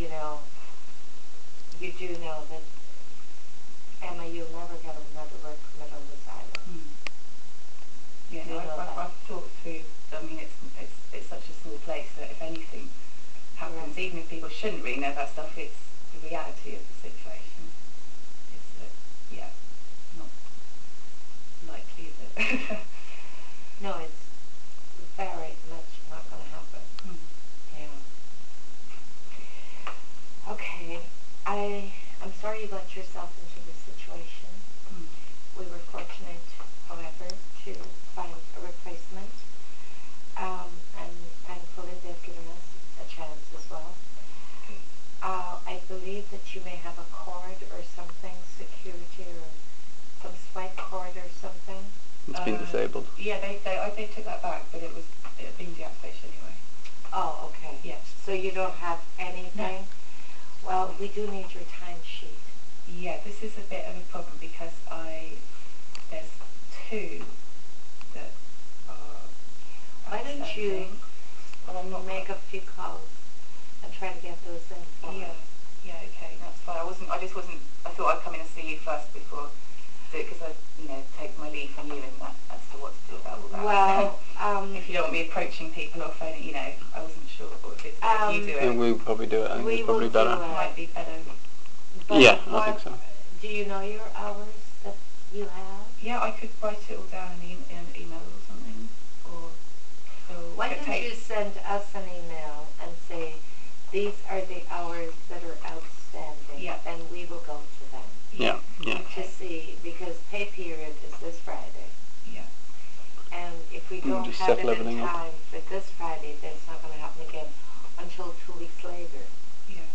you know, you do know that, Emma, you'll never get another work permit on this island. Yeah, no, I've thought through. I mean, it's such a small place that if anything happens, even if people shouldn't really know that stuff, it's the reality of the situation. It's that, yeah, not likely that. No, it's very much not going to happen. Yeah. Okay, I'm sorry you got yourself into this situation. We were fortunate, however, to find a replacement, and thankfully they've given us a chance as well. I believe that you may have a cord or something, security or some swipe cord or something. It's been disabled. Yeah, they took that back, but it had been deactivated anyway. Oh, okay. Yes. So you don't have anything? No. Well, we do need your timesheet. Yeah, this is a bit of a problem because there's two that are. Why don't you make a few calls and try to get those in for us? Yeah, okay, that's fine. I thought I'd come in and see you first before do it because I, take my lead from you and that as to what to do about all that. Well, if you don't want me approaching people or phoning, I wasn't sure if it's better if you do it. And we'll probably do it. I think it's probably better. It might be better. But yeah, I think so. Do you know your hours that you have? Yeah, I could write it all down in an email or something. Why don't you send us an email and say, these are the hours that are outstanding, and we will go to them. Yeah. To see, because pay period is this Friday. Yeah. And if we don't have it in time for this Friday, then it's not going to happen again until 2 weeks later. Yeah.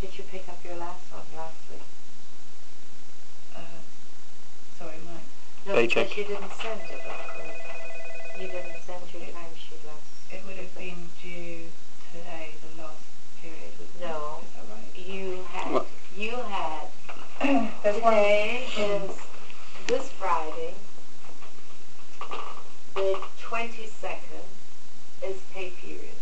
Did you pick up your last one last week? Sorry, mine. No, paycheck. Because you didn't send it last week. You didn't send your timesheet last week. It would have been due today, the last period, wasn't it? No. Is that right? You had today is this Friday, the 22nd is pay period.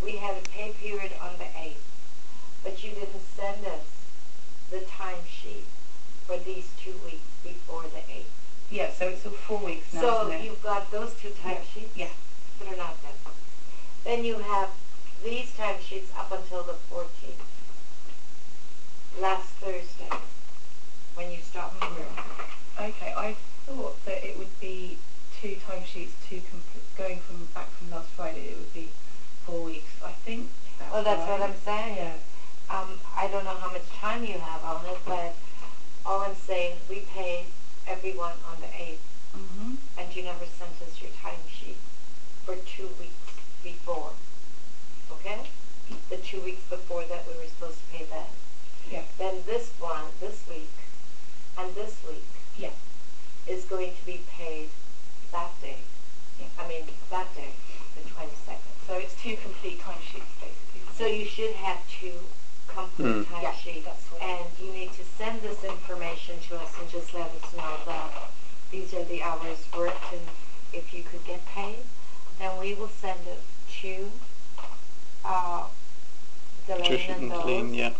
We had a pay period on the 8th, but you didn't send us the timesheet for these 2 weeks before the 8th. Yeah, so it's all 4 weeks now, So isn't it? you've got those two timesheets that are not done. Then you have these timesheets up until the 14th. Last Thursday, when you stopped work. Okay, I thought that it would be 2 timesheets going back from last Friday. It would be 4 weeks. I think that's Well, that's right. what I'm saying. Yeah. I don't know how much time you have on it, but all I'm saying, we paid everyone on the 8th, and you never sent us your timesheet for 2 weeks before. Okay? The 2 weeks before that we were supposed to pay then. Yeah. Then this one, this week, and this week is going to be paid that day. Yeah. I mean, that day, the 22nd. So it's 2 complete timesheets, basically. So you should have 2 complete timesheets. That's what And you need to send this information to us and just let us know that these are the hours worked, and if you could get paid, then we will send it to Delaney and those.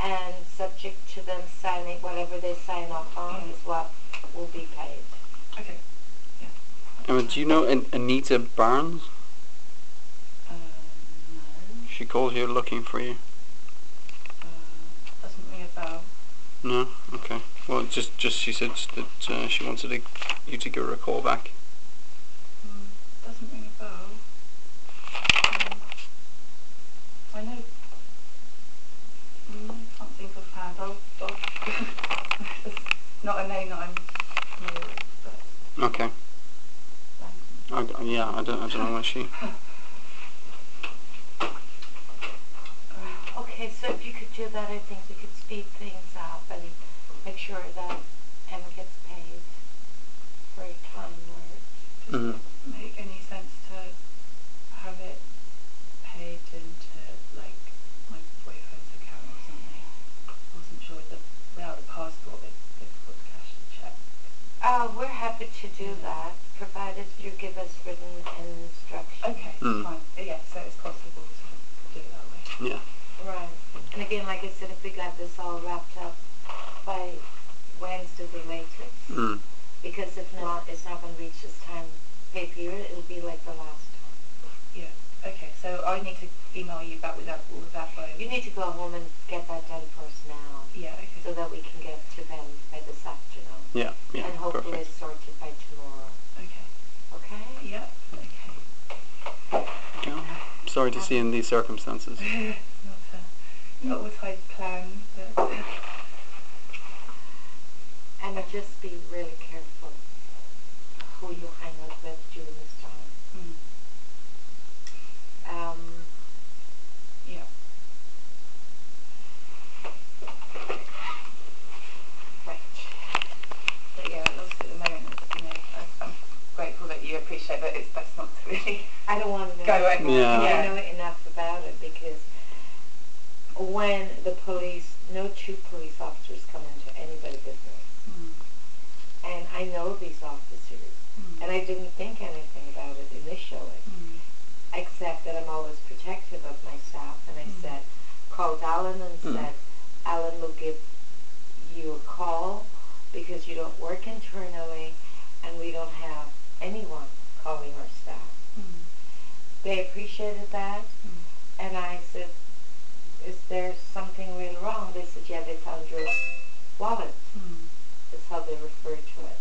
And subject to them signing, whatever they sign off on is what will be paid. Okay. Yeah. Emma, do you know Anita Barnes? No. She calls you looking for you. Doesn't ring a bell. No? Okay. Well, just she said that she wanted you to give her a call back. Doesn't ring a bell. I know. I can't think of hand. It's not a name that I'm familiar with. But Okay. I don't know why she. Okay, so if you could do that, I think we could speed things up and make sure that Emma gets paid for time worked. Does it make any sense to have it paid into, like, my boyfriend's account or something? I wasn't sure without the passport it's difficult to cash the check. We're happy to do that, provided you give us written instructions. Okay, fine. Yeah, so it's possible to do it that way. Yeah. Right. And again, like I said, if we got this all wrapped up by Wednesday the latest, Mm. because if not, it's not going to reach this time pay period. It'll be like the last time. Yeah. Okay. So I need to email you back with that by. You need to go home and get that done first now. Yeah. Okay. So that we can get to them by this afternoon. Yeah. Yeah. And hopefully Perfect. it's sorted by tomorrow. Okay. Okay? Yeah. Okay. Yeah. Sorry to see you in these circumstances. Not what I planned, but. And just be really careful who you hang out with during this time. Yeah. Right. But yeah, obviously at the moment, I'm grateful that you appreciate that it's best not to really I don't want to know. go anymore. Yeah. I know enough about it because when the police, no two police officers come into anybody's business. And I know these officers, and I didn't think anything about it initially, except that I'm always protective of my staff. And I said, called Alan and said, Alan will give you a call because you don't work internally and we don't have anyone calling our staff. They appreciated that, and I said, is there something really wrong? They said, yeah, they found your wallet. That's how they referred to it.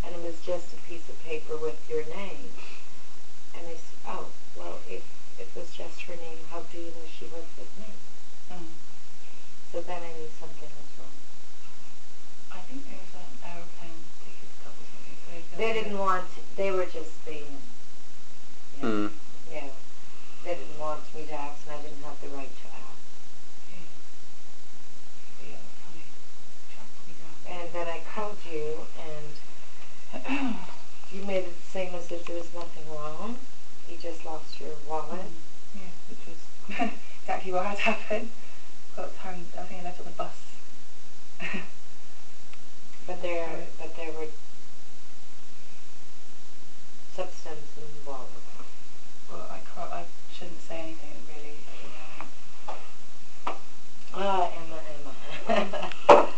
And it was just a piece of paper with your name. And they said, oh, well, if it was just her name, how do you know she worked with me? So then I knew something was wrong. I think there was an aeroplane ticket stop or something. So They didn't want, they were just being, yeah, they didn't want me to ask, and I didn't have the right to ask. Yeah, funny. Tracked me down. And then I called you, and you made it seem as if there was nothing wrong. You just lost your wallet. Yeah, which was exactly what had happened. Got time, I think I left on the bus. But there were substance involved. Well, I shouldn't say anything really at the moment. Emma.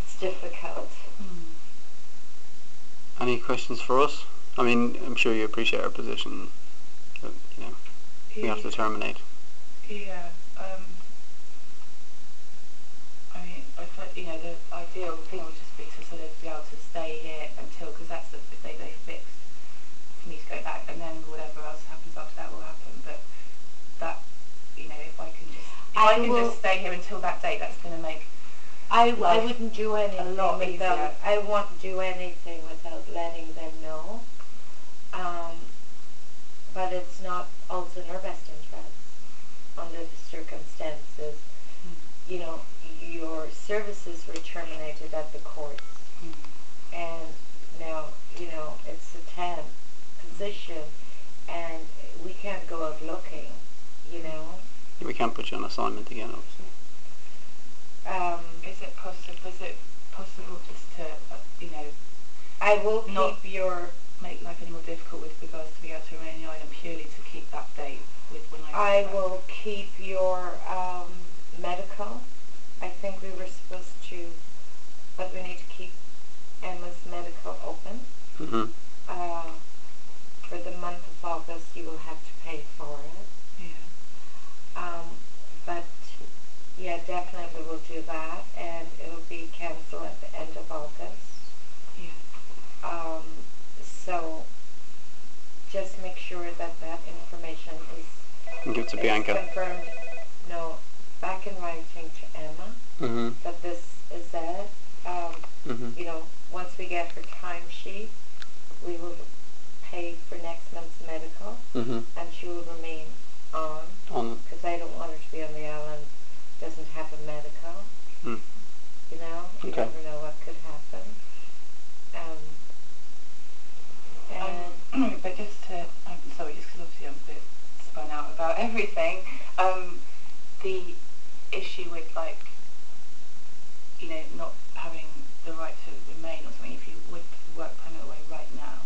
It's difficult. Any questions for us? I mean, I'm sure you appreciate our position. But, we have to terminate. Yeah. I mean, I thought, the ideal thing would just be to sort of be able to stay here until, because that's the date they fixed for me to go back, and then whatever else happens after that will happen. But that, if I can just stay here until that date, that's going to make I wouldn't do anything a lot without. easier. I won't do anything without letting them know. But it's not also in our best interest under the circumstances. Your services were terminated at the courts, and now it's a temp position, and we can't go out looking. We can't put you on assignment again, obviously. Is it possible just to, I will not keep your. make life any more difficult with regards to being able to remain in the island purely to keep that date with when I will keep your medical. I think we were supposed to, but we need to keep Emma's medical open. For the month of August, you will have to pay for it. Yeah. But yeah, definitely we'll do that, and it'll be cancelled at the end of August. Yeah. So just make sure that information is And give it to Bianca. confirmed. No, back in writing to Emma that this is it. Once we get her timesheet, we will pay for next month's medical, and she will remain on. Because I don't want her to be on the island, doesn't have a medical. You never know what could happen. But just to, I'm sorry, just because obviously I'm a bit spun out about everything, the issue with not having the right to remain or something, if you would work permit away right now,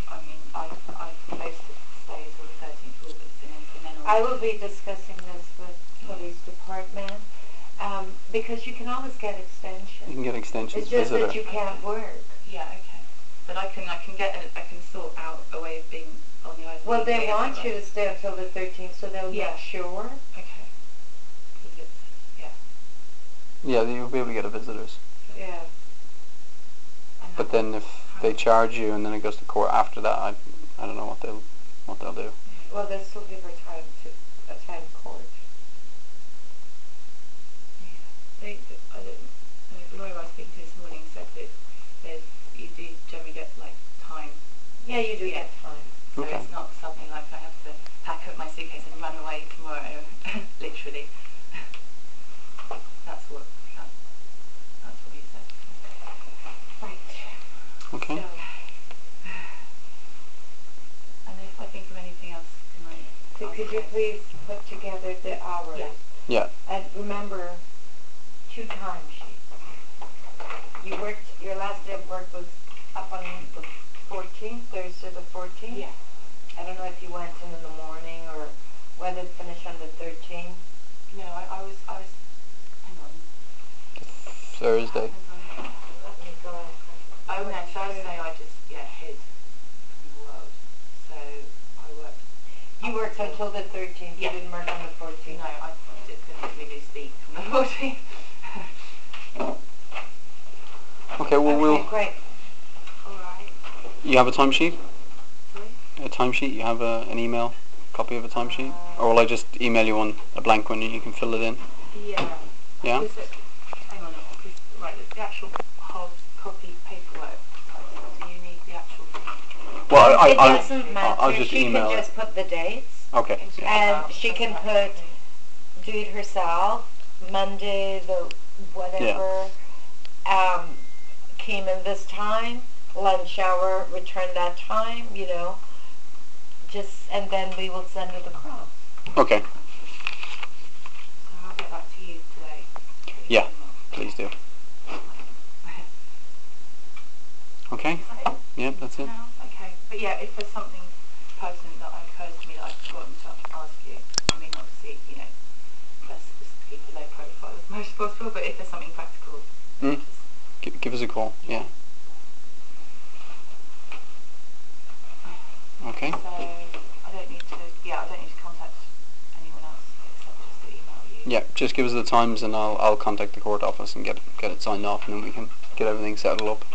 I mean, I'm supposed to stay until the 13th of August, and then I will be discussing this with police department, because you can always get extensions. You can get extensions. It's just visitor. that you can't work. Yeah, okay. But I can sort out a way of being on the island. Well, they want you to stay until the 13th, so they'll make sure. Okay. Because it's, Yeah, you'll be able to get a visitors. Yeah. But then if they charge you and then it goes to court after that, I don't know what they'll do. Well, they'll still give her time to attend court. Yeah. The lawyer I was speaking to this morning said that you do generally get like time. Yeah, you do get time. So it's not something like I have to pack up my suitcase and run away tomorrow, literally. That's what he said. Right. Okay. So, and if I think of anything else, can I? So could you please put together the hours? Yeah. Yeah. And remember, 2 timesheets. Your last day of work was up on the 14th, Thursday the 14th? Yeah. I don't know if you went in the morning or whether it finished on the 13th. No, I was, hang on. Thursday. Let me go. Oh no, Thursday I just, hid from the world. So I worked. You worked until the 13th, Yeah. you didn't work on the 14th? No, I just couldn't really speak from the 14th. Okay, well, Okay, great. Alright. you have a timesheet? Sorry? A timesheet? You have an email copy of a timesheet? Or will I just email you a blank one and you can fill it in? Yeah. Yeah? Hang on, right, the actual hard copy paperwork. Do you need the actual thing? Well, It doesn't matter. I'll just she email can it. just put the dates. Okay. Yeah. And she can do it herself. Monday, the whatever, came in this time, lunch hour, return that time, and then we will send it across. Okay. So I'll get back to you today. Yeah, please do. Okay? Yep, that's it. No? Okay. But yeah, if there's something pertinent that occurs to me that I've forgotten to ask you, I mean, obviously, let's just keep a low profile as much as possible, but if there's something practical, Give us a call, yeah. Okay. So I don't need to contact anyone else except just to email you. Yeah, just give us the times and I'll contact the court office and get it signed off and then we can get everything settled up.